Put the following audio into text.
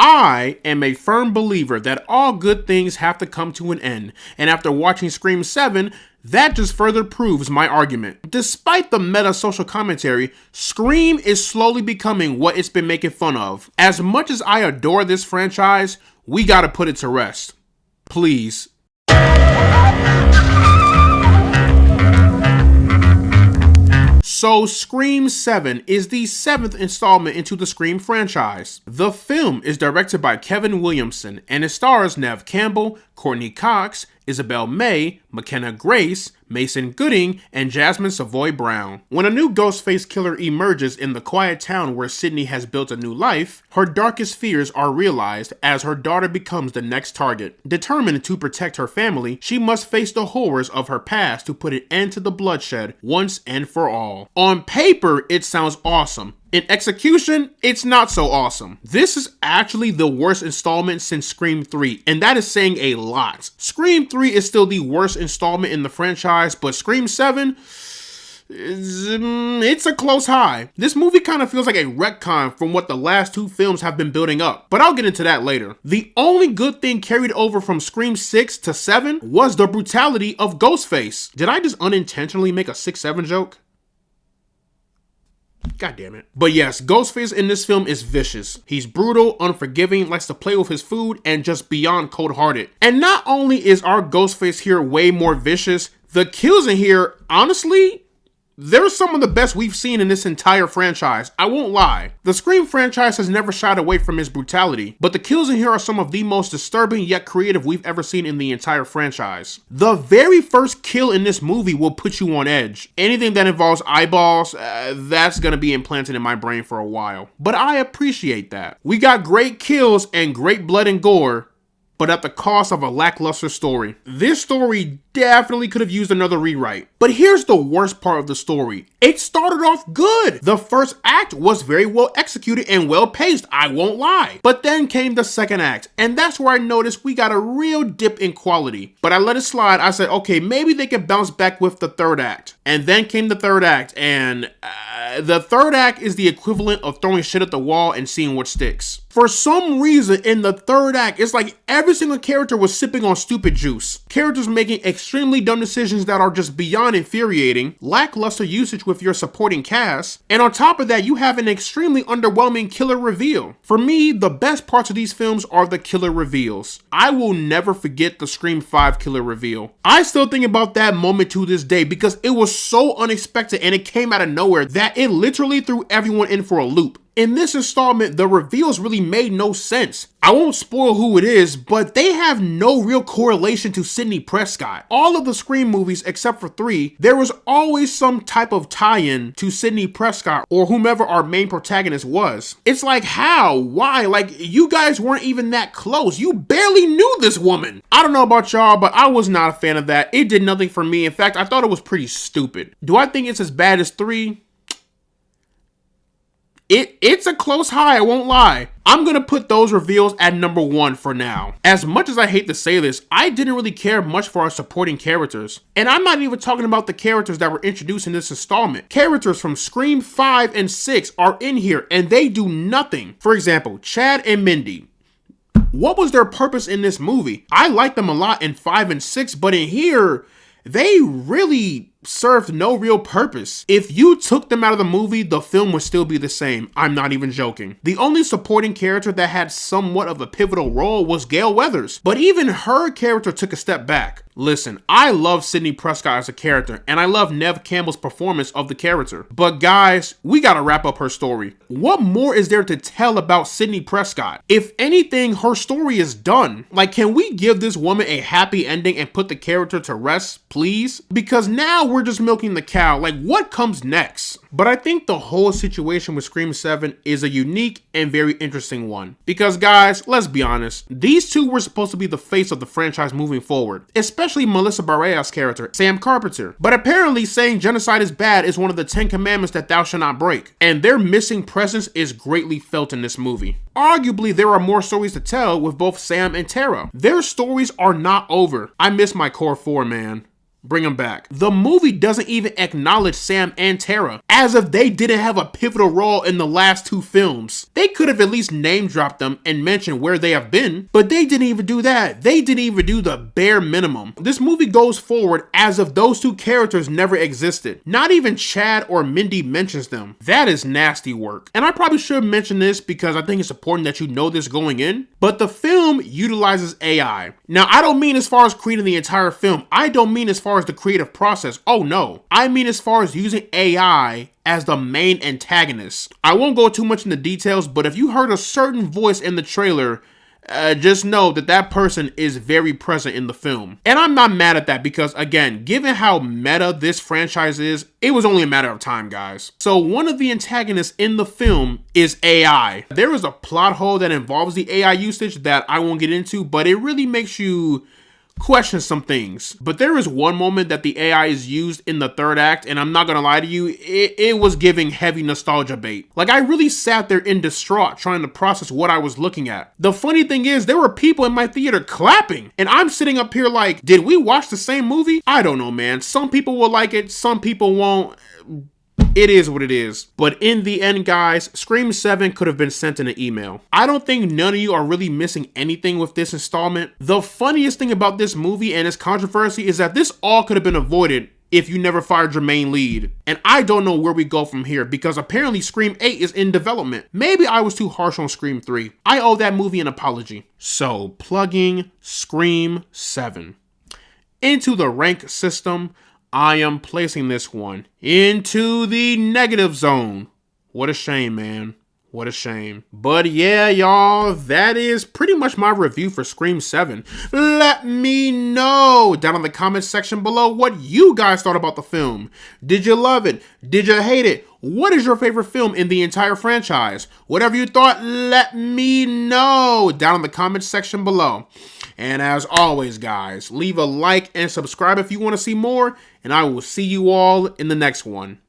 I am a firm believer that all good things have to come to an end, and after watching Scream 7, that just further proves my argument. Despite the meta social commentary, Scream is slowly becoming what it's been making fun of. As much as I adore this franchise, we gotta put it to rest. Please. So Scream 7 is the 7th installment into the Scream franchise. The film is directed by Kevin Williamson and it stars Neve Campbell, Courtney Cox, Isabel May, McKenna Grace, Mason Gooding, and Jasmine Savoy Brown. When a new Ghostface killer emerges in the quiet town where Sydney has built a new life, her darkest fears are realized as her daughter becomes the next target. Determined to protect her family, she must face the horrors of her past to put an end to the bloodshed once and for all. On paper, it sounds awesome. In execution, it's not so awesome. This is actually the worst installment since Scream 3, and that is saying a lot. Scream 3 is still the worst installment in the franchise, but Scream 7, it's a close high. This movie kind of feels like a retcon from what the last two films have been building up, but I'll get into that later. The only good thing carried over from Scream 6 to 7 was the brutality of Ghostface. Did I just unintentionally make a 6-7 joke? God damn it. But yes, Ghostface in this film is vicious. He's brutal, unforgiving, likes to play with his food, and just beyond cold-hearted. And not only is our Ghostface here way more vicious, the kills in here, honestly, they're some of the best we've seen in this entire franchise. I won't lie. The Scream franchise has never shied away from its brutality, but the kills in here are some of the most disturbing yet creative we've ever seen in the entire franchise. The very first kill in this movie will put you on edge. Anything that involves eyeballs, that's gonna be implanted in my brain for a while. But I appreciate that. We got great kills and great blood and gore, but at the cost of a lackluster story. This story definitely could have used another rewrite. But here's the worst part of the story. It started off good. The first act was very well executed and well paced, I won't lie. But then came the second act, and that's where I noticed we got a real dip in quality. But I let it slide. I said, okay, maybe they can bounce back with the third act. And then came the third act, and the third act is the equivalent of throwing shit at the wall and seeing what sticks. For some reason, in the third act, it's like every single character was sipping on stupid juice. Characters making extremely dumb decisions that are just beyond infuriating, lackluster usage with your supporting cast, and on top of that, you have an extremely underwhelming killer reveal. For me, the best parts of these films are the killer reveals. I will never forget the Scream 5 killer reveal. I still think about that moment to this day because it was so unexpected and it came out of nowhere that it literally threw everyone in for a loop. In this installment, the reveals really made no sense. I won't spoil who it is, but they have no real correlation to Sidney Prescott. All of the Scream movies, except for 3, there was always some type of tie-in to Sidney Prescott or whomever our main protagonist was. It's like, how? Why? Like, you guys weren't even that close. You barely knew this woman. I don't know about y'all, but I was not a fan of that. It did nothing for me. In fact, I thought it was pretty stupid. Do I think it's as bad as 3? It's a close high, I won't lie. I'm gonna put those reveals at number 1 for now. As much as I hate to say this, I didn't really care much for our supporting characters. And I'm not even talking about the characters that were introduced in this installment. Characters from Scream 5 and 6 are in here and they do nothing. For example, Chad and Mindy. What was their purpose in this movie? I liked them a lot in 5 and 6, but in here, they really served no real purpose. If you took them out of the movie, the film would still be the same. I'm not even joking. The only supporting character that had somewhat of a pivotal role was Gale Weathers, but even her character took a step back. Listen, I love Sidney Prescott as a character, and I love Neve Campbell's performance of the character. But guys, we gotta wrap up her story. What more is there to tell about Sidney Prescott? If anything, her story is done. Like, can we give this woman a happy ending and put the character to rest, please? Because now we're just milking the cow. Like, what comes next? But I think the whole situation with Scream 7 is a unique and very interesting one. Because guys, let's be honest, these two were supposed to be the face of the franchise moving forward, especially Melissa Barrea's character, Sam Carpenter. But apparently saying genocide is bad is one of the 10 commandments that thou shalt not break, and their missing presence is greatly felt in this movie. Arguably, there are more stories to tell with both Sam and Tara. Their stories are not over. I miss my core 4, man. bring them back. The movie doesn't even acknowledge Sam and Tara, as if they didn't have a pivotal role in the last 2 films. They could have at least name dropped them and mentioned where they have been, but they didn't even do that. They didn't even do the bare minimum. This movie goes forward as if those 2 characters never existed. Not even Chad or Mindy mentions them. That is nasty work. And I probably should mention this because I think it's important that you know this going in, but the film utilizes AI. Now, I don't mean as far as creating the entire film. I don't mean as far as the creative process. Oh no. I mean as far as using AI as the main antagonist. I won't go too much into details, but if you heard a certain voice in the trailer, just know that that person is very present in the film. And I'm not mad at that because, again, given how meta this franchise is, it was only a matter of time, guys. So one of the antagonists in the film is AI. There is a plot hole that involves the AI usage that I won't get into, but it really makes you question some things. But there is one moment that the AI is used in the 3rd act, and I'm not gonna lie to you, it was giving heavy nostalgia bait. Like, I really sat there in distraught trying to process what I was looking at. The funny thing is, there were people in my theater clapping, and I'm sitting up here like, did we watch the same movie? I don't know, man. Some people will like it, some people won't. It is what it is. But in the end, guys, Scream 7 could have been sent in an email. I don't think none of you are really missing anything with this installment. The funniest thing about this movie and its controversy is that this all could have been avoided if you never fired your main lead. And I don't know where we go from here because apparently Scream 8 is in development. Maybe I was too harsh on Scream 3. I owe that movie an apology. So, plugging Scream 7 into the rank system, I am placing this one into the negative zone. What a shame, man. What a shame. But yeah, y'all, that is pretty much my review for Scream 7. Let me know down in the comments section below what you guys thought about the film. Did you love it? Did you hate it? What is your favorite film in the entire franchise? Whatever you thought, let me know down in the comments section below. And as always, guys, leave a like and subscribe if you want to see more, and I will see you all in the next one.